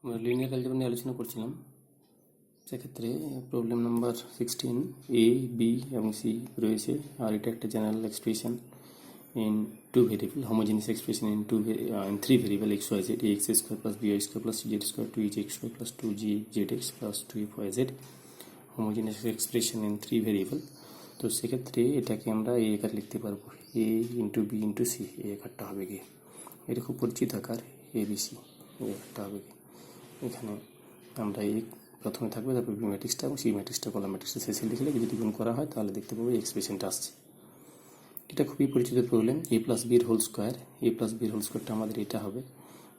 আমরা linear algebra নিয়ে আলোচনা করছিলাম। সেক্ষেত্রে প্রবলেম নাম্বার 16 এ বি এবং সি রয়েছে, আর এটা একটা general expression in two variable, homogeneous expression in three variable x y z, x square plus b y square plus z square two is x y plus two g z x plus two f y z, homogeneous expression in three variable. তো সেক্ষেত্রে এটাকে আমরা এই আকার লিখতে পারবো, a into b into c. এই আকারটা হবে কি, এটা খুব পরিচিত আকার, এ বি সি। এই আকারটা হবে কি, এখানে আমরা এই প্রথমে থাকবে, তারপর বি ম্যাট্রিক্সটা এবং সি ম্যাট্রিক্সটা কলাম ম্যাট্রিক্সটা শেষে লিখলে যদি গুণ করা হয় তাহলে দেখতে পাবো এই এক্সপ্রেশনটা আসছে। এটা খুবই পরিচিত প্রবলেম, এ প্লাস বির হোল স্কোয়ার। এ প্লাস বির হোল স্কোয়ারটা আমাদের এটা হবে,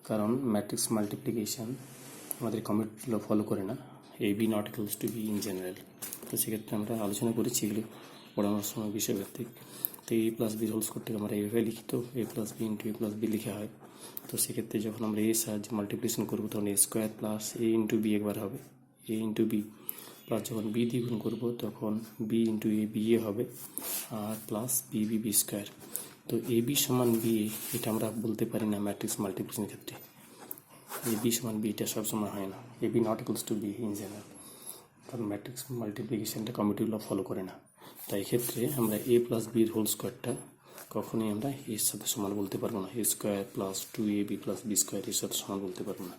কারণ ম্যাট্রিক্স মাল্টিপ্লিকেশান আমাদের কমিউটেট ল ফলো করে না, A B not equals to B in general. তো সেক্ষেত্রে আমরা আলোচনা করেছি এগুলো পড়ানোর সময় বিষয়ভিত্তিক। তো এ প্লাস বির হোল স্কোয়ারটাকে আমরা এইভাবে লিখি, তো এ প্লাস বি ইন্টু এ প্লাস বি লিখা হয়। তো সেক্ষেত্রে যখন আমরা এর সাহায্যে মাল্টিপ্লিকেশন করবো তখন A square plus A into B একবার হবে, এ ইন্টু বি প্লাস যখন বি দিয়ে গুণ করবো তখন B into A B A হবে, আর plus B B B square. তো এ বি সমান বি এ, এটা আমরা বলতে পারি না ম্যাট্রিক্স মাল্টিপ্লিকেশনের ক্ষেত্রে। এ বি সমান বি এটা সবসময় হয় না, A B not equals to B in general, কারণ ম্যাট্রিক্স মাল্টিপ্লিকেশনটা কমিউটেটিভ ল ফলো করে না। তাই এক্ষেত্রে আমরা এ প্লাস বির হোল স্কোয়ারটা কখনোই আমরা এর সাথে সমান বলতে পারবো না, a square plus two a b plus b square এর সাথে সমান বলতে পারবো না।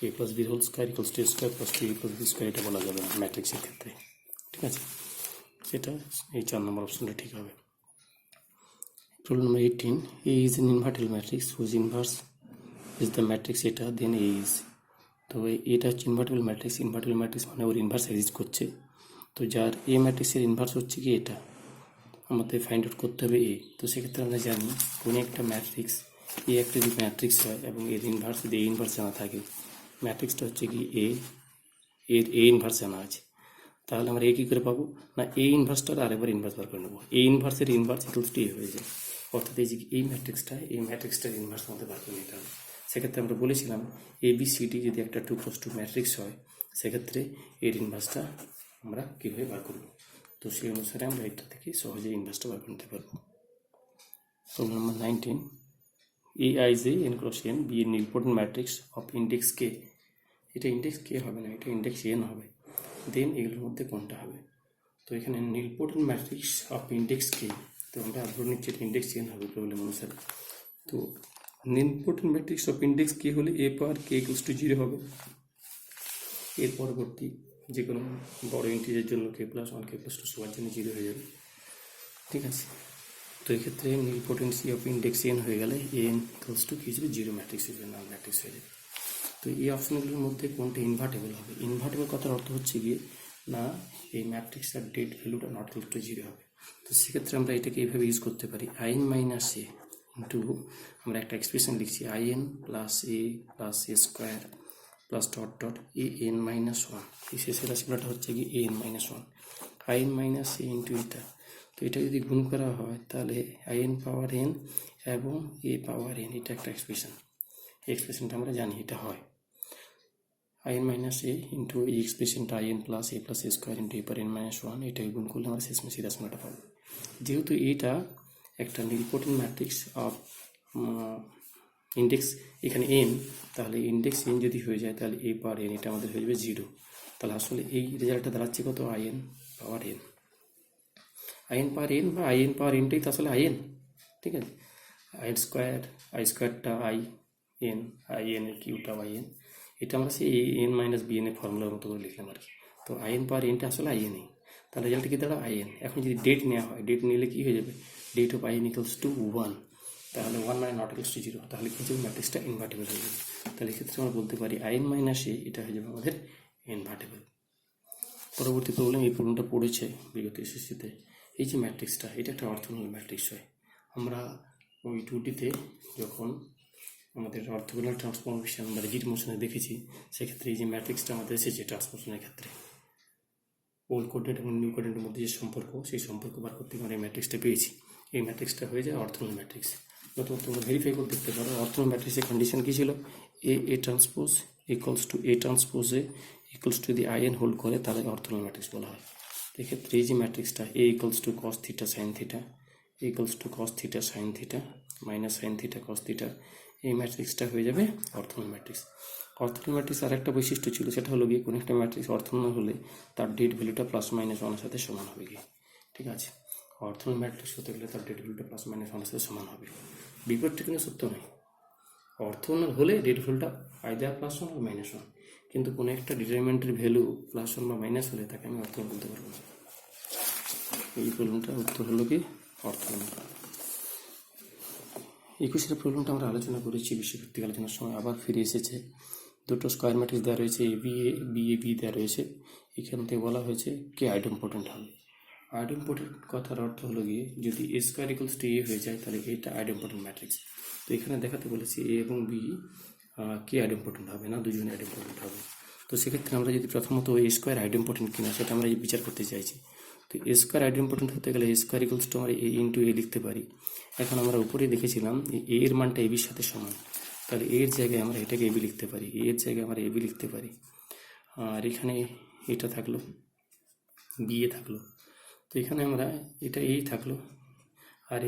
এ প্লাস বির whole square equals to A square plus two a plus b square এটা বলা যাবে না ম্যাট্রিক্সের ক্ষেত্রে, ঠিক আছে? সেটা এই 4 নম্বর অপশনটা ঠিক হবে। Problem number 18, A is an invertible matrix whose inverse is the matrix এটা দেন এ ইজ। তো এটা হচ্ছে ইনভার্টেবল ম্যাট্রিক্স, ইনভার্টেবল ম্যাট্রিক্স মানে ওর ইনভার্স এক্সিস্ট করছে। তো যার এ ম্যাট্রিক্সের ইনভার্স হচ্ছে কি এটা, আমাদের ফাইন্ড আউট করতে হবে এ। তো সেক্ষেত্রে আমরা জানি কোনো একটা ম্যাট্রিক্স, এ একটা যদি ম্যাট্রিক্স হয় এবং এর ইনভার্স যদি এ ইনভার্স জানা থাকে, ম্যাট্রিক্সটা হচ্ছে কি এ, এর এ ইনভার্স জানা আছে, তাহলে আমরা এ কী করে পাবো না, এ ইনভার্সটার আরেকবার ইনভার্স বার করে নেবো, এ ইনভার্সের ইনভার্স ইকুয়ালস টু এ হয়ে যায়। অর্থাৎ এই যে এই ম্যাট্রিক্সটার ইনভার্স আমাদের বার করে নিতে হবে। সেক্ষেত্রে আমরা বলেছিলাম এ বি সি ডি যদি একটা 2x2 ম্যাট্রিক্স হয়, সেক্ষেত্রে এর ইনভার্সটা আমরা কীভাবে বার করব। তো সেই অনুসারে আমরা এটা থেকে সহজেই ইনভার্সটা বার করতে পারবো। Problem number 19, A I J N cross N B N important matrix of index কে। এটা ইন্ডেক্স কে হবে না, এটা ইন্ডেক্স এন হবে। দেন এগুলোর মধ্যে কোনটা হবে? তো এখানে নিলপোর্টেন্ট ম্যাট্রিক্স অফ ইন্ডেক্স কে, তো আমরা ধরে নিচ্ছি এটা ইন্ডেক্স এন হবে প্রবলেম অনুসারে। তো নিলপোর্টেন্ট ম্যাট্রিক্স অফ ইন্ডেক্স কে হলে এ পাওয়ার কে ইকুয়ালস টু 0 হবে। এর পরবর্তী যে কোনো বড় ইন্টিজারের জন্য কে প্লাস 1 কে প্লাস 2 সবার জন্য 0 হয়ে যাবে, ঠিক আছে? তো এক্ষেত্রে নিলপোটেন্সি অফ ইন্ডেক্স এন হয়ে গেলে এন ইকুয়ালস টু কী হিসেবে 0 ম্যাট্রিক্স হিসেবে নাল ম্যাট্রিক্স হয়ে যাবে। তো এই অপশনগুলোর মধ্যে কোনটা ইনভার্টেবল হবে? ইনভার্টেবল কথার অর্থ হচ্ছে গিয়ে না, এই ম্যাট্রিক্সটার ডেট ভ্যালুটা নট ইকুয়াল টু 0 হবে। তো সেক্ষেত্রে আমরা এটাকে এইভাবে ইউজ করতে পারি, আইএন মাইনাস এ ইন্টু, আমরা একটা এক্সপ্রেশন লিখছি in plus A plus A square plus dot dot A N minus 1, এই শেষের রাশিটা হচ্ছে কি A N minus 1, in minus A into এটা। তো এটা যদি গুণ করা হয় তাহলে আইএন পাওয়ার এন এবং এ পাওয়ার এন, এটা একটা এক্সপ্রেশন। এই এক্সপ্রেশনটা আমরা জানি এটা হয় আইএন মাইনাস এ ইন্টু এই এক্সপ্রেশনটা I N plus A plus A square into A power N minus 1, এটাকে গুণ করলে আমরা শেষমেশ এই রাশিমালাটা পাবো। যেহেতু এটা একটা নিলপোটেন্ট ম্যাট্রিক্স অফ ইন্ডেক্স এখানে এন, তাহলে ইন্ডেক্স এন যদি হয়ে যায় তাহলে এ পাওয়ার এন এটা আমাদের হয়ে যাবে 0। তাহলে আসলে এই রেজাল্টটা দাঁড়াচ্ছে কত, I N power N. I N power N বা আইএন পাওয়ার এনটাই তো আসলে আইএন, ঠিক আছে? আই স্কোয়ার, আই স্কোয়ারটা আই এন, আই এন এর কিউটা আই এন, এটা আমরা সেই এন মাইনাস বি এন এর ফর্মুলার মতো করে লিখলাম আর কি। তো আইএন পাওয়ার এনটা আসলে আইএনই, তাহলে রেজাল্টটা কি দাঁড়া আইএন। এখন যদি ডেট নেওয়া হয়, ডেট নিলে কী হয়ে যাবে, det of I N equals to 1, তাহলে 1 মানে নট ইকুয়ালস টু 0, তাহলে কি যাবে ম্যাট্রিক্সটা ইনভার্টেবল হয়ে যাবে। তাহলে এক্ষেত্রে আমরা বলতে পারি আইএন মাইনাস এ এটা হয়ে যাবে আমাদের ইনভার্টেবল। পরবর্তী প্রবলেম, এই প্রবলেমটা পড়েছে বিগত এসএসসিতে। এই যে ম্যাট্রিক্সটা, এটা একটা অর্থোগোনাল ম্যাট্রিক্স হয়। আমরা ওই 2Dতে যখন আমাদের অর্থোগোনাল ট্রান্সফরমেশন বা রিজিড মোশনে দেখেছি, সেক্ষেত্রে এই যে ম্যাট্রিক্সটা আমাদের এসেছে ট্রান্সফরমেশনের ক্ষেত্রে, ওল্ড কোডেন্ট এবং নিউ কোডেন্টের মধ্যে যে সম্পর্ক, সেই সম্পর্ক বার করতে আমরা এই ম্যাট্রিক্সটা পেয়েছি। এই ম্যাট্রিক্সটা হয়ে যায় অর্থোগোনাল ম্যাট্রিক্স। নতুন তোমরা ভেরিফাই করে দেখতে পারো অর্থোগোনাল ম্যাট্রিক্সের কন্ডিশন কী ছিল, A transpose equals to A ট্রান্সপোজে ইকুয়ালস টু যদি আইএন হোল্ড করে তাহলে অর্থোগোনাল ম্যাট্রিক্স বলা হয়। এক্ষেত্রে এই যে ম্যাট্রিক্সটা A equals to cos theta sine theta equals to cos theta sine theta minus sine theta cos theta, এই ম্যাট্রিক্সটা হয়ে যাবে অর্থোগোনাল ম্যাট্রিক্স। অর্থোগোনাল ম্যাট্রিক্স আর একটা বৈশিষ্ট্য ছিল, সেটা হলো গিয়ে কোনো একটা ম্যাট্রিক্স অর্থোগোনাল হলে তার ডেট ভ্যালুটা প্লাস মাইনাস ওয়ানের সাথে সমান হবে গিয়ে, ঠিক আছে। অর্থোগোনাল ম্যাট্রিক্স হতে গেলে তার ডেট ভ্যালুটা প্লাস মাইনাস ওয়ানের সাথে সমান হবে। বিপরীতটা কিন্তু সত্য নয়। অর্থোগোনাল হলে ডেট ভ্যালুটা আইদার প্লাস ওয়ান বা মাইনাস ওয়ান, কিন্তু কোনো একটা ডিটারমিনেন্টের ভ্যালু প্লাস ওয়ান বা মাইনাস হলে তাকে আমি অর্থোগোনাল বলতে পারবো না। এই প্রবলেমটার উত্তর হলো কি অর্থোগোনাল। 21 প্রবলেমটা আমরা আলোচনা করেছি বিশ্বভিত্তিক আলোচনার সময়, আবার ফিরে এসেছে। দুটো স্কোয়ার ম্যাট্রিক্স দেওয়া রয়েছে, এ বি দেওয়া রয়েছে। এখান থেকে বলা হয়েছে কে আইডেম্পোর্টেন্ট হবে। আইডেম্পোর্টেন্ট কথার অর্থ হলো গিয়ে যদি এ স্কোয়ার ইকুয়ালস টু এ হয়ে যায় তাহলে এটা আইডেম্পোর্টেন্ট ম্যাট্রিক্স। তো এখানে দেখাতে বলেছি এ এবং বি কে আইডেম্পোর্টেন্ট হবে না, দুজনে আইডেম্পোর্টেন্ট হবে। তো সেক্ষেত্রে আমরা যদি প্রথমত এ স্কোয়ার আইডেম্পোর্টেন্ট কিনা সেটা আমরা বিচার করতে চাইছি। তো এ স্কোয়ার আইডেম্পোর্টেন্ট হতে গেলে এ স্কোয়ার ইকুয়ালস টু আমরা এ ইন্টু এ লিখতে পারি। এখন আমরা উপরে দেখেছিলাম এ এর মানটা এ বির সাথে সমান, তাহলে এর জায়গায় আমরা এটাকে এবি লিখতে পারি, এর জায়গায় আমরা এবি লিখতে পারি। আর এখানে এটা থাকলো, বি এ থাকলো। তো এখানে আমরা এটা এই থাকলো, আর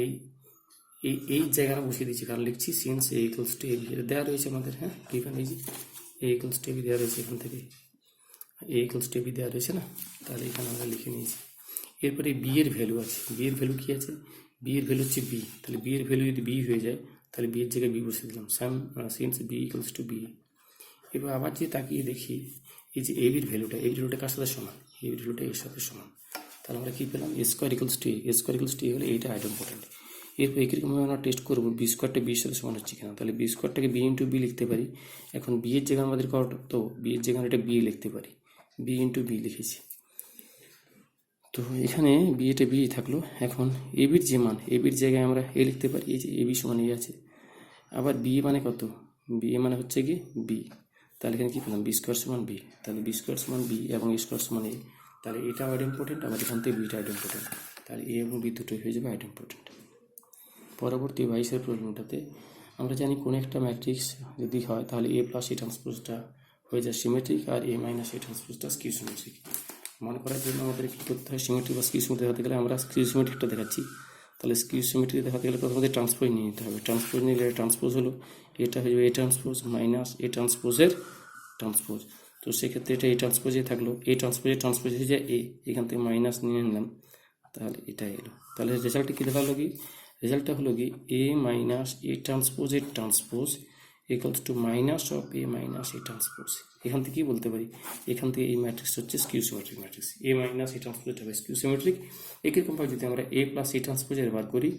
এই জায়গাটা বসিয়ে দিচ্ছি, কারণ লিখছি since A equals to A B, এটা দেওয়া রয়েছে আমাদের। হ্যাঁ, এখানে এই যে এ ইকুয়ালস টু এবি দেওয়া রয়েছে, এখান থেকে এ ইকুয়ালস টু এবি দেওয়া রয়েছে না, তাহলে এখানে আমরা লিখে নিয়েছি। এরপরে বি এর ভ্যালু আছে, বি এর ভ্যালু কী আছে, বি এর ভ্যালু হচ্ছে বি, তাহলে বি এর ভ্যালু যদি বি হয়ে যায় তাহলে বি এর জায়গায় বি বসে দিলাম, since B equals to B. এবার আবার যে তাকিয়ে দেখি এই যে এ বির ভ্যালুটা কার সাথে সমান, এ বির ভ্যালুটা এর সাথে সমান, তাহলে আমরা কী পেলাম A square equals to A square equals to A হলে এইটা আইডেম্পোর্টেন্ট। এরপর একইরকমভাবে আমরা টেস্ট করবো বি স্কোয়ারটা বি এর সাথে সমান হচ্ছে কিনা, তাহলে বি স্কোয়ারটাকে বি ইন্টু বি লিখতে পারি। এখন বি এর জায়গায় আমাদের তো বি এর জায়গায় এটা বি লিখতে পারি, বি ইন্টু বি লিখেছি। তো এখানে বি এটা বি থাকলো। এখন এ বির যে মান, এ বির জায়গায় আমরা এ লিখতে পারি, এই যে এ বি সমান এ আছে। আবার বি মানে কত, বি এ মানে হচ্ছে কি বি, তাহলে এখানে কী পেলাম বি স্কোয়ার সমান বি, তাহলে বি স্কোয়ার সমান বি এবং এ স্কোয়ার সমান এ, তাহলে এটা আইডেম্পোর্টেন্ট, আবার এখান থেকে বিটা আইডেম্পোর্টেন্ট, তাহলে এ এবং বি দুটোই হয়ে যাবে আইডেম্পোর্টেন্ট। পরবর্তী 22 প্রবলেমটাতে আমরা জানি কোনো একটা ম্যাট্রিক্স যদি হয় তাহলে এ প্লাস এ ট্রান্সপোজটা হয়ে যায় সিমেট্রিক, আর এ মাইনাস এ ট্রান্সপোজটা স্কিউ সিমেট্রিক। মনে করার জন্য আমাদের কী করতে হয়, সিমেট্রিক বা স্কিউ সিমেট্রিক দেখাতে গেলে আমরা স্কিউ সিমেট্রিকটা দেখাচ্ছি, তাহলে স্কিউ সিমেট্রিক দেখাতে গেলে প্রথমে ট্রান্সপোজ নিয়ে নিতে হবে। ট্রান্সপোজ নিলে ট্রান্সপোজ হলো এটা হয়ে যাবে এ ট্রান্সপোজ মাইনাস এ ট্রান্সপোজের ট্রান্সপোজ। তো সেক্ষেত্রে এটা এ ট্রান্সপোজে থাকলো, এ ট্রান্সপোজ হয়ে যায় এ, এখান থেকে মাইনাস নিয়ে নিলাম, তাহলে এটা এলো। তাহলে রেজাল্টটা কী দেখালো কি, রেজাল্টটা হলো কি এ মাইনাস এ ট্রান্সপোজের transpose equals to minus of A minus A transpose. এখান থেকে কী বলতে পারি, এখান থেকে এই ম্যাট্রিক্স হচ্ছে skew symmetric matrix, A minus A transpose হবে স্কিউ সিমেট্রিক। একইরকমভাবে যদি আমরা এ প্লাস এ ট্রান্সপোজের বার করি,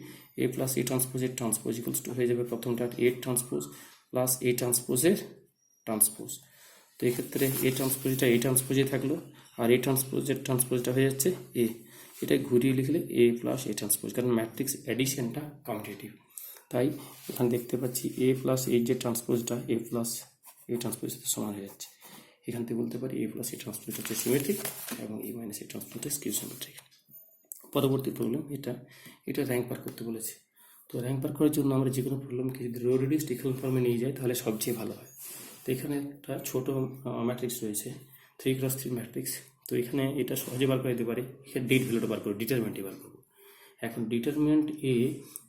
এ প্লাস এ ট্রান্সপোজের ট্রান্সপোজ ইকুয়ালস টু হয়ে যাবে প্রথমটা এ ট্রান্সপোজ প্লাস এ ট্রান্সপোজের ট্রান্সপোজ। তো এক্ষেত্রে এ ট্রান্সপোজটা এ ট্রান্সপোজে থাকলো, আর এ ট্রান্সপোজের ট্রান্সপোজটা হয়ে যাচ্ছে এ, এটা ঘুরিয়ে লিখলে এ প্লাস এ ট্রান্সপোজ, কারণ ম্যাট্রিক্স অ্যাডিশনটা কমিউটেটিভ। তাই এখানে দেখতে পাচ্ছি এ প্লাস এ যে ট্রান্সপোজটা এ প্লাস এ ট্রান্সপোজের সাথে সমান হয়ে যাচ্ছে। এখান থেকে বলতে পারি এ প্লাস এ ট্রান্সপোজ হচ্ছে সিমেট্রিক এবং এ মাইনাস এ ট্রান্সপোজ হচ্ছে স্কিউ সিমেট্রিক। পরবর্তী প্রবলেম এটা র্যাঙ্ক পার করতে বলেছে। তো র্যাঙ্ক পার করার জন্য আমরা যে কোনো প্রবলেমকে যদি রো রিডিউসড ইকুয়াল ফর্মে নিয়ে যাই তাহলে সবচেয়ে ভালো হয়। তো এখানে একটা ছোট ম্যাট্রিক্স রয়েছে 3x3 ম্যাট্রিক্স। তো এখানে এটা সহজে বার করে দিতে পারি, এখানে ডেট ভ্যালুটা বার করবো, ডিটারমিনেন্টই বার করবো। এখন ডিটারমিনেন্ট এ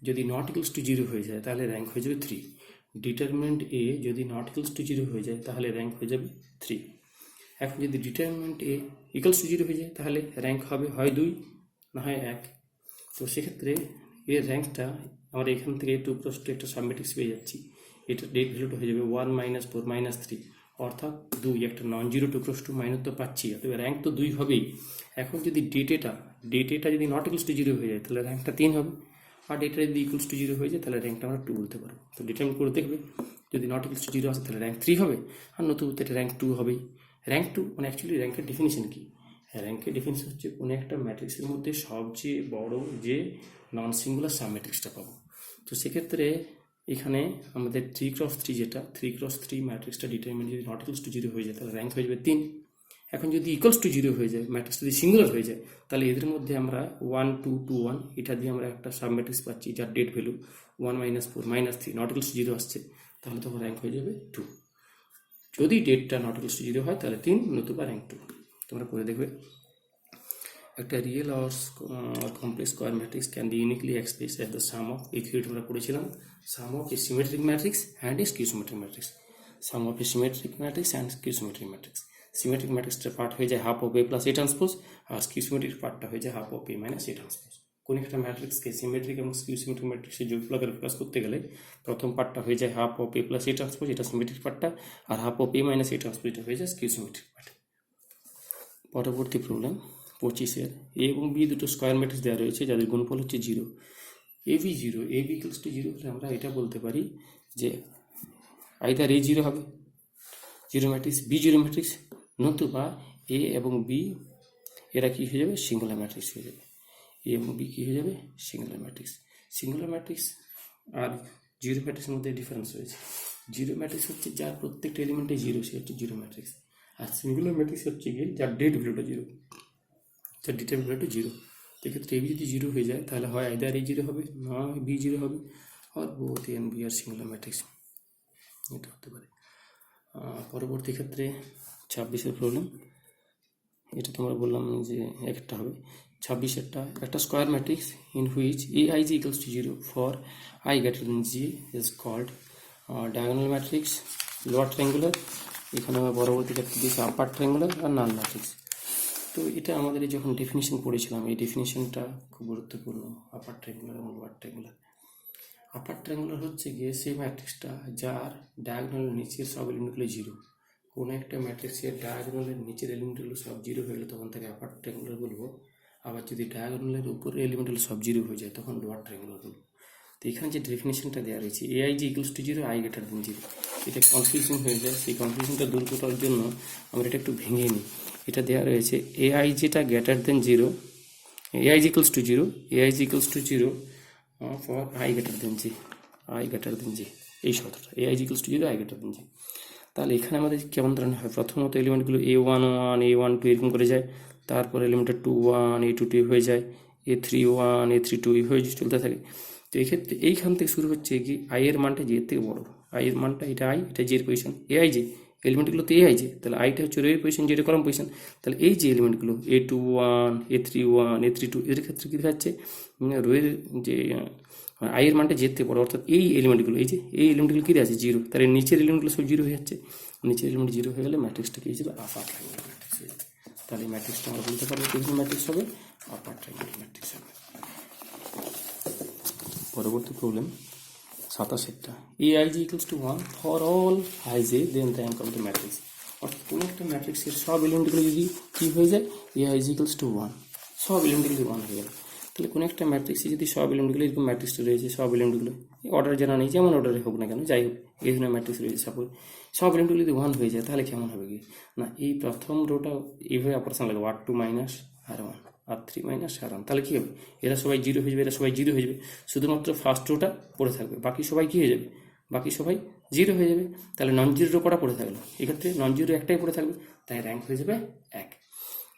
যদি নট ইকুয়ালস টু 0 হয়ে যায় তাহলে র্যাঙ্ক হয়ে যাবে 3। ডিটারমিনেন্ট এ যদি নট ইকুয়ালস টু 0 হয়ে যায় তাহলে র্যাঙ্ক হয়ে যাবে 3। এখন যদি ডিটারমিনেন্ট এ ইকুয়ালস টু 0 হয়ে যায় তাহলে র্যাঙ্ক হবে হয় 2 না হয় 1। তো সেক্ষেত্রে এর র্যাঙ্কটা আমরা এখান থেকে 2x2 একটা সাবম্যাট্রিক্স পেয়ে যাচ্ছি, এটা ডেট ভ্যালুটা হয়ে যাবে 1 - 4 - 3, অর্থাৎ 2, একটা নন জিরো 2x2 মাইনাস তো পাচ্ছি, তবে র্যাঙ্ক তো 2 হবেই। এখন যদি ডেটেটা যদি নট ইকুয়ালস টু 0 হয়ে যায় তাহলে র্যাঙ্কটা 3 হবে, আর ডেটা যদি ইকুয়ালস টু 0 হয়ে যায় তাহলে র্যাঙ্কটা আমরা 2 বলতে পারবো। তো ডিটারমিন করে দেখবে, যদি নট ইকুয়ালস টু 0 আসে তাহলে র্যাঙ্ক 3 হবে, আর নতুন এটা র্যাঙ্ক 2 হবেই। র্যাঙ্ক 2 মানে অ্যাকচুয়ালি র্যাঙ্কের ডেফিনিশন কী, র্যাঙ্কের ডেফিনিশন হচ্ছে কোনো একটা ম্যাট্রিক্সের মধ্যে সবচেয়ে বড় যে নন সিঙ্গুলার সাব ম্যাট্রিক্সটা পাবো। তো সেক্ষেত্রে এখানে আমাদের 3x3 যেটা 3x3 ম্যাট্রিক্সটা ডিটারমিনেন্ট যদি নট ইকুয়ালস টু 0 হয়ে যায় তাহলে র্যাঙ্ক হয়ে যাবে 3। এখন যদি ইকুয়ালস টু 0 হয়ে যায়, ম্যাট্রিক্স যদি সিঙ্গুলার হয়ে যায়, তাহলে এদের মধ্যে আমরা 1 2 2 1 এটা দিয়ে আমরা একটা সাব ম্যাট্রিক্স পাচ্ছি যার det value 1 - 4 - 3 not equals to 0 আসছে, তাহলে তখন র্যাঙ্ক হয়ে যাবে 2। যদি ডেটটা নট ইকুয়ালস টু 0 হয় তাহলে 3, নতুবা র্যাঙ্ক 2। তোমরা করে দেখবে। একটা real or complex square matrix can be uniquely expressed as the sum of, এই থিওরিটা আমরা পড়েছিলাম, sum of a symmetric matrix and a skew symmetric matrix. Sum of a symmetric matrix and skew symmetric matrix. Symmetric ম্যাট্রিক্সটার part হয়ে যায় half of A plus A transpose, আর skew symmetric পার্টটা হয়ে যায় half of A minus A transpose. কোন একটা ম্যাট্রিক্সকে সিমেট্রিক এবং স্কিউ সিমেট্রিক ম্যাট্রিক্সের যোগফলকে প্রকাশ করতে গেলে প্রথম পার্টটা হয়ে যায় half of A plus A transpose, এটা সিমেট্রিক পার্টটা, আর half of A minus A transpose এটা হয়ে যায় স্কিউ সিমেট্রিক পার্ট। পরবর্তী প্রবলেম 25-এর এ এবং বি দুটো স্কোয়ার ম্যাট্রিক্স দেওয়া রয়েছে যাদের গুণফল হচ্ছে 0। A B 0, A B equals to 0 হলে আমরা এটা বলতে পারি যে আইদার এ 0 হবে 0 ম্যাট্রিক্স, বি 0 ম্যাট্রিক্স, নতুবা এ এবং বি এরা কী হয়ে যাবে, সিঙ্গুলার ম্যাট্রিক্স হয়ে যাবে। এ এবং বি কী হয়ে যাবে, সিঙ্গুলার ম্যাট্রিক্স। সিঙ্গুলার ম্যাট্রিক্স আর 0 ম্যাট্রিক্সের মধ্যে ডিফারেন্স রয়েছে। 0 ম্যাট্রিক্স হচ্ছে যার প্রত্যেকটা এলিমেন্টে 0, সে হচ্ছে 0 ম্যাট্রিক্স। আর সিঙ্গুলার ম্যাট্রিক্স হচ্ছে গিয়ে যার ডেট ভ্যালুটা 0, যার ডেটের ভ্যালুটা 0। সেক্ষেত্রে এ বি যদি 0 হয়ে যায় তাহলে হয় আইদার এ 0 হবে, না বি 0 হবে, আর বোথ এ এন্ড বি আর সিঙ্গুলার ম্যাট্রিক্স, এটা হতে পারে। পরবর্তী ক্ষেত্রে 26-এর প্রবলেম, এটা তোমরা বললাম যে একটা হবে। 26-এরটা একটা square matrix in which a I G equals to 0 for I greater than j is called diagonal matrix, lower triangular, এখানে আমরা পরবর্তী ক্ষেত্রে দিয়েছি আপার ট্রায়াঙ্গুলার আর নাল ম্যাট্রিক্স। তো এটা আমাদের যখন ডেফিনিশন পড়েছিলাম, এই ডেফিনিশনটা খুব গুরুত্বপূর্ণ, আপার ট্রায়াঙ্গুলার এবং লোয়ার ট্রায়াঙ্গুলার। আপার ট্রায়াঙ্গুলার হচ্ছে গিয়ে সেই ম্যাট্রিক্সটা যার ডায়াগোনালের নিচের সব এলিমেন্টগুলো 0। কোনো একটা ম্যাট্রিক্সের ডায়াগোনালের নিচের এলিমেন্টগুলো সব 0 হয়ে গেলে তখন তাকে আপার ট্রায়াঙ্গুলার বলবো। আবার যদি ডায়াগোনালের উপরের এলিমেন্টগুলো সব 0 হয়ে যায় তখন লোয়ার ট্রায়াঙ্গুলার বলবো। তো এখানে যে ডেফিনেশনটা দেওয়া রয়েছে A I G equals to 0, I greater than 0, এটা কনফিউশন হয়ে যায়। সেই কনফিউশনটা দূর করার জন্য আমরা এটা একটু ভেঙে নিই। এটা দেওয়া রয়েছে এ আই জিটা greater than 0, A I G equals to 0, A I G equals to 0 for I greater than J, I greater than J, এই শর্তটা A I G equals to 0, I greater than J. তাহলে এখানে আমাদের কেমন ধরনের হয়, প্রথমত এলিমেন্টগুলো A11, A12 এরকম করে যায়, তারপর এলিমেন্টটা 21, A22 হয়ে যায়, A31, A32 হয়ে চলতে থাকে। তো এক্ষেত্রে এইখান থেকে শুরু হচ্ছে কি আই এর মানটা জি এর থেকে বড়, আই এর মানটা এটা আই, এটা জি এর পজিশন, এ আই জি এলিমেন্টগুলো তো এ আই জি, তাহলে আইটা হচ্ছে রোয়ের পজিশন, যেটা কলম পজিশন। তাহলে এই যে এলিমেন্টগুলো A21, A31, A32 এর ক্ষেত্রে কী দেখাচ্ছে, রোয়ের যে আই এর মানটা যেতে বড়, অর্থাৎ এই এলিমেন্টগুলো, এই যে এই এলিমেন্টগুলো কী আছে 0, তাহলে নিচের এলিমেন্টগুলো সব 0 হয়ে যাচ্ছে। নিচের এলিমেন্ট 0 হয়ে গেলে ম্যাট্রিক্সটা কী হয়েছিল, আপার ট্রায়াঙ্গুলার ম্যাট্রিক্স হয়ে যাবে। তাহলে এই ম্যাট্রিক্সটা আমরা বলতে পারবো কোন ম্যাট্রিক্স হবে, আপার ট্রায়াঙ্গুলার ম্যাট্রিক্স হবে। পরবর্তী প্রবলেম 27-এরটা A I G equals to 1 for all I J then rank of the matrix. অর্থাৎ কোনো একটা ম্যাট্রিক্সের সব এলিমেন্টগুলো যদি কী হয়ে যায়, A I G equals to 1, সব এলিমেন্টগুলো যদি 1 হয়ে গেল, তাহলে কোনো একটা ম্যাট্রিক্সে যদি সব এলিমেন্টগুলো এরকম ম্যাট্রিক্সটা রয়েছে, সব এলিমেন্টগুলো অর্ডার জানা নেই, যেমন অর্ডারে হোক না কেন, যাই হোক এই ধরনের ম্যাট্রিক্স রয়েছে, সাপোজ সব এলিমেন্টগুলো যদি 1 হয়ে যায় তাহলে কেমন হবে কি না, এই প্রথম রোটা এইভাবে অপারেশন লাগবে, R2 minus R1, R3 minus R1, তাহলে কী হবে, এরা সবাই 0 হয়ে যাবে, এরা সবাই 0 হয়ে যাবে, শুধুমাত্র ফার্স্ট রোটা পড়ে থাকবে, বাকি সবাই কী হয়ে যাবে, বাকি সবাই 0 হয়ে যাবে। তাহলে নন জিরো রো কটা পড়ে থাকলো, এক্ষেত্রে নন জিরো একটাই পড়ে থাকবে, তাই র্যাঙ্ক হয়ে যাবে 1।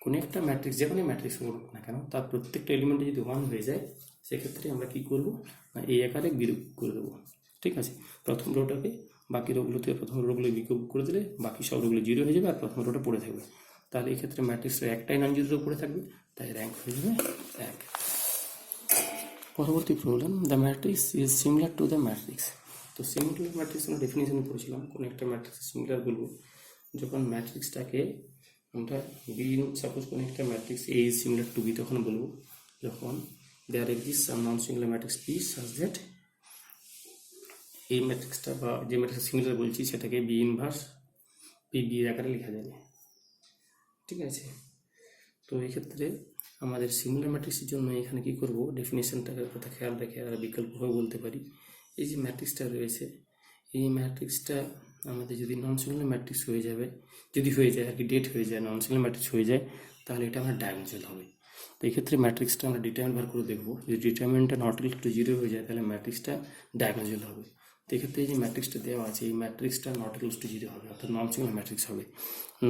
কোনো একটা ম্যাট্রিক্স, যে কোনো ম্যাট্রিক্স হোক না কেন, তার প্রত্যেকটা এলিমেন্টে যদি 1 হয়ে যায় সেক্ষেত্রে আমরা কী করবো না, এই আকারে বিয়োগ করে দেবো। ঠিক আছে, প্রথম রোটাকে বাকি রোগুলো থেকে প্রথম রোগুলো বিয়োগ করে দিলে বাকি সব রোগুলো 0 হয়ে যাবে আর প্রথম রোটা পড়ে থাকবে। তাহলে এই ক্ষেত্রে ম্যাট্রিক্সের একটাই নন জিরো রো পড়ে থাকবে, তাই র্যাঙ্ক হয়ে যাবে 1। পরবর্তী problem, the matrix is similar to the matrix. তো সিমিলার ম্যাট্রিক্স আমরা ডেফিনেশন করেছিলাম, কোনো একটা ম্যাট্রিক্স সিমিলার বলবো যখন ম্যাট্রিক্সটাকে আমরা বি, সাপোজ কোনো একটা matrix A is similar to B, তখন বলবো যখন there exist some non singular matrix P such that, এই ম্যাট্রিক্সটা বা যে ম্যাট্রিক্স সিমিলার বলছি সেটাকে বি ইনভার্স পি বি এর আকারে লেখা যাবে। ঠিক আছে, তো এই ক্ষেত্রে আমাদের সিমিলার ম্যাট্রিক্সের জন্য এখানে কী করবো, ডেফিনেশনটার কথা খেয়াল রেখে আর বিকল্পভাবে বলতে পারি, এই যে ম্যাট্রিক্সটা রয়েছে এই ম্যাট্রিক্সটা আমাদের যদি নন সিঙ্গুলার ম্যাট্রিক্স হয়ে যাবে, যদি হয়ে যায় আর কি, ডেট হয়ে যায়, নন সিঙ্গুলার ম্যাট্রিক্স হয়ে যায়, তাহলে এটা আমার ডায়াগোনাল হবে। তো এই ক্ষেত্রে ম্যাট্রিক্সটা আমরা ডিটারমিনেন্ট বার করে দেখবো, যদি ডিটারমিনেন্টটা নট ইকুয়াল টু 0 হয়ে যায় তাহলে ম্যাট্রিক্সটা ডায়াগোনাল হবে। তো এক্ষেত্রে এই যে ম্যাট্রিক্সটা দেওয়া আছে এই ম্যাট্রিক্সটা নট ইকুয়াল টু 0 হবে, অর্থাৎ নন সিঙ্গুলার ম্যাট্রিক্স হবে।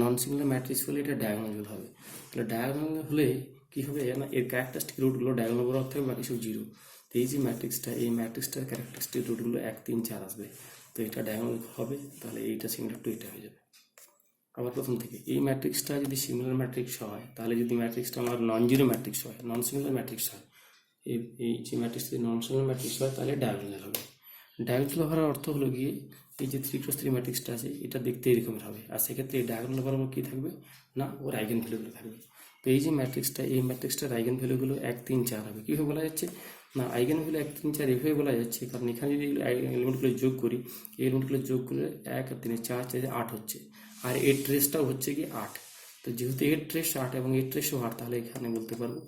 নন সিঙ্গুলার ম্যাট্রিক্স হলে এটা ডায়াগোনাল হবে। তাহলে ডায়াগোনাল হলে কী হবে না, এর ক্যারেক্টারিস্টিক রুটগুলো ডায়াগোনাল বরাবর থাকবে, বাকি সব 0। তো এই যে ম্যাট্রিক্সটা, এই ম্যাট্রিক্সটার ক্যারেক্টারিস্টিক রুটগুলো 1, 3, 4 আসবে, তো এটা ডায়াগোনাল হবে, তাহলে এইটা সিমিলার টু এটা হয়ে যাবে। আবার প্রথম থেকে এই ম্যাট্রিক্সটা যদি সিমিলার ম্যাট্রিক্স হয়, তাহলে যদি ম্যাট্রিক্সটা আমার নন জিরো ম্যাট্রিক্স হয়, নন সিঙ্গুলার ম্যাট্রিক্স হয়, এই যে ম্যাট্রিক্স যদি নন সিঙ্গুলার ম্যাট্রিক্স হয় তাহলে ডায়াগোনাল হবে। ডায়াগোনাল হওয়ার অর্থ হলো গিয়ে এই যে 3x3 ম্যাট্রিক্সটা আছে এটা দেখতে এরকমের হবে, আর সেক্ষেত্রে এই ডায়াগোনাল বরাবর কী থাকবে না, ওর আইগেন ভ্যালুগুলো থাকবে। তো এই যে ম্যাট্রিক্সটা, এই ম্যাট্রিক্সটার আইগেন ভ্যালুগুলো 1 3 4 হবে। কীভাবে বলা যাচ্ছে না, আইগেন ভ্যালু 1 3 4 এভাবে বলা যাচ্ছে, কারণ এখানে যদি এলিমেন্টগুলো যোগ করি, এই এলিমেন্টগুলো যোগ করলে 1 আর 3 4 4 8 হচ্ছে, আর এর ট্রেসটাও হচ্ছে কি 8। তো যেহেতু এর ট্রেস 8 এবং এর ট্রেসও 8, তাহলে এখানে বলতে পারবো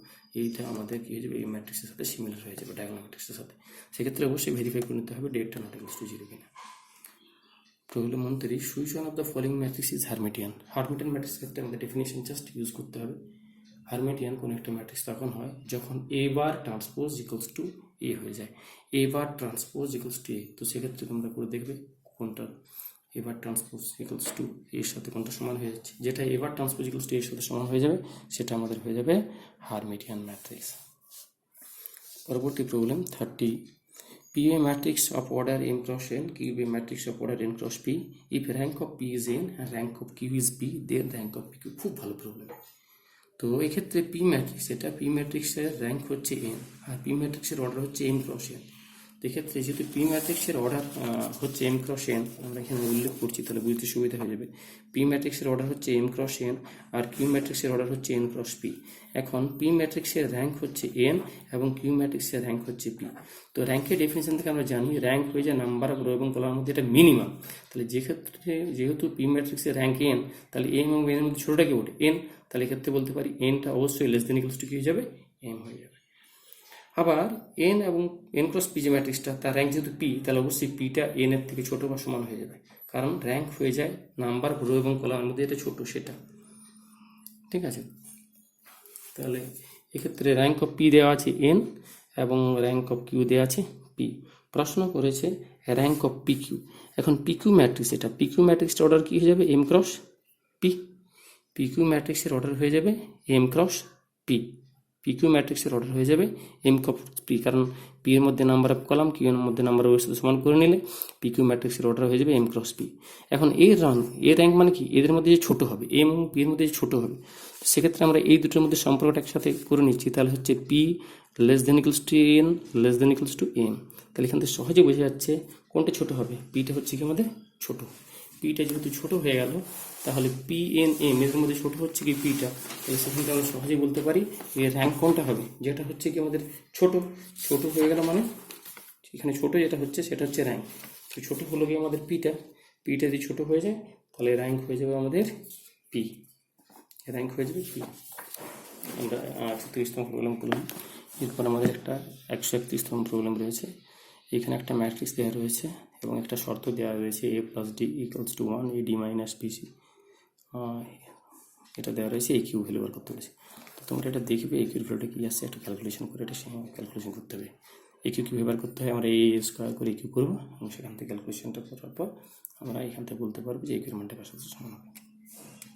এইটা আমাদের কী হয়ে যাবে, এই ম্যাট্রিক্সের সাথে সিমিলার হয়ে যাবে, ডায়াগোনাল ম্যাট্রিক্সের সাথে। সেক্ষেত্রে অবশ্যই ভেরিফাই করে নিতে হবে ডেটটা নট ইকুয়ালস টু 0 কিনা। Problem 3, which one of the following matrix is Hermitian. Hermitian matrix ক্ষেত্রে আমাদের ডেফিনেশন জাস্ট ইউজ করতে হবে। হারমিটিয়ান কোন একটা ম্যাট্রিক্স তখন হয় যখন এ বার ট্রান্সপোজ ইকুয়ালস টু এ হয়ে যায়, এ বার ট্রান্সপোজ ইকুয়ালস টু এ। তো সেক্ষেত্রে তোমরা করে দেখবে কোনটা এবার ট্রান্সপোজ ইকুয়ালস টু এর সাথে কোনটা সমান হয়ে যাচ্ছে। যেটা এবার ট্রান্সপোজ ইকুয়ালস টু এর সাথে সমান হয়ে যাবে সেটা আমাদের হয়ে যাবে হারমিটিয়ান ম্যাট্রিক্স। পরবর্তী problem 30, P a matrix of order n cross n, Q a matrix of order n cross P, if rank of P is n and rank of Q is P, then rank of PQ। খুব ভালো problem. তো এক্ষেত্রে P matrix, এটা P ম্যাট্রিক্সের rank হচ্ছে N, আর P ম্যাট্রিক্সের order হচ্ছে N cross N. তো এক্ষেত্রে যেহেতু পি ম্যাট্রিক্সের অর্ডার হচ্ছে এন ক্রস এন, আমরা এখানে উল্লেখ করছি তাহলে বুঝতে সুবিধা হয়ে যাবে। পি ম্যাট্রিক্সের অর্ডার হচ্ছে এন ক্রস এন, আর কিউ ম্যাট্রিক্সের অর্ডার হচ্ছে এন ক্রস পি। এখন পি ম্যাট্রিক্সের র্যাঙ্ক হচ্ছে এন এবং কিউ ম্যাট্রিক্সের র্যাঙ্ক হচ্ছে পি। তো র্যাঙ্কের ডেফিনেশন থেকে আমরা জানি র্যাঙ্ক হয়ে যায় নাম্বার অফ রো এবং কলামের মধ্যে এটা মিনিমাম। তাহলে যেহেতু পি ম্যাট্রিক্সের র্যাঙ্ক এন, তাহলে এম এবং এর মধ্যে ছোটোটা কি ওঠে এন, তাহলে এক্ষেত্রে বলতে পারি এনটা অবশ্যই লেস দেন ইকুয়ালস টু কি হয়ে যাবে, এম হয়ে যাবে। আবার এন এবং এন ক্রস পি যে ম্যাট্রিক্সটা, তার র্যাঙ্ক যেহেতু পি, তাহলে অবশ্যই পিটা এন এর থেকে ছোটো বা সমান হয়ে যাবে, কারণ র্যাঙ্ক হয়ে যায় নাম্বার রো এবং কলামের মধ্যে এটা ছোটো সেটা। ঠিক আছে, তাহলে এক্ষেত্রে র্যাঙ্ক অফ পি দেওয়া আছে এন এবং র্যাঙ্ক অফ কিউ দেওয়া আছে পি। প্রশ্ন করেছে র্যাঙ্ক অফ পি কিউ। এখন পি কিউ ম্যাট্রিক্স, এটা পি কিউ ম্যাট্রিক্সটা অর্ডার কী হয়ে যাবে, M cross P. P Q ম্যাট্রিক্সের অর্ডার হয়ে যাবে M cross P. P Q ম্যাট্রিক্সের অর্ডার হয়ে যাবে এম ক্রস পি, কারণ পি এর মধ্যে নাম্বার অফ কলাম, কিউ এর মধ্যে নাম্বার অফ রোর সাথে সমান করে নিলে পি কিউ ম্যাট্রিক্সের অর্ডার হয়ে যাবে এম ক্রস পি। এখন এর র্যাঙ্ক মানে কি, এদের মধ্যে যে ছোটো হবে, এম এবং পি এর মধ্যে যে ছোটো হবে, সেক্ষেত্রে আমরা এই দুটোর মধ্যে সম্পর্কটা একসাথে করে নিচ্ছি, তাহলে হচ্ছে P less than equals to N less than equals to M. তাহলে এখান থেকে সহজে বোঝা যাচ্ছে কোনটা ছোটো হবে, পিটা হচ্ছে কি আমাদের ছোটো। পিটা যেহেতু ছোটো হয়ে গেল, তাহলে পি এন এম এর মধ্যে ছোটো হচ্ছে কি পিটা, তাহলে সেখান থেকে আমরা সহজেই বলতে পারি এর র্যাঙ্ক কোনটা হবে, যেটা হচ্ছে কি আমাদের ছোটো হয়ে গেল, মানে এখানে ছোটো যেটা হচ্ছে সেটা হচ্ছে র্যাঙ্ক। তো ছোটো হলো কি আমাদের পিটা যদি ছোটো হয়ে যায় তাহলে র্যাঙ্ক হয়ে যাবে আমাদের পি, র্যাঙ্ক হয়ে যাবে পি। আমরা 36তম প্রবলেম করলাম। এরপর আমাদের একটা 131তম প্রবলেম রয়েছে। এখানে একটা ম্যাট্রিক্স দেওয়া রয়েছে এবং একটা শর্ত দেওয়া রয়েছে A plus D equals to 1 A D minus B C, এটা দেওয়া রয়েছে এ কিউ ভ্যালু বার করতে বলেছে। তো তোমরা এটা দেখবে এ কিউর ভ্যালুটা কী আসছে, একটা ক্যালকুলেশন করে এটা ক্যালকুলেশন করতে হবে। এ কিউ কীভাবে বার করতে হয়, আমরা এ স্কোয়ার করে এ কিউ করবো এবং সেখান থেকে ক্যালকুলেশনটা করার পর আমরা এখান থেকে বলতে পারবো যে এ কিউর মানটা কার সাথে সমান হবে।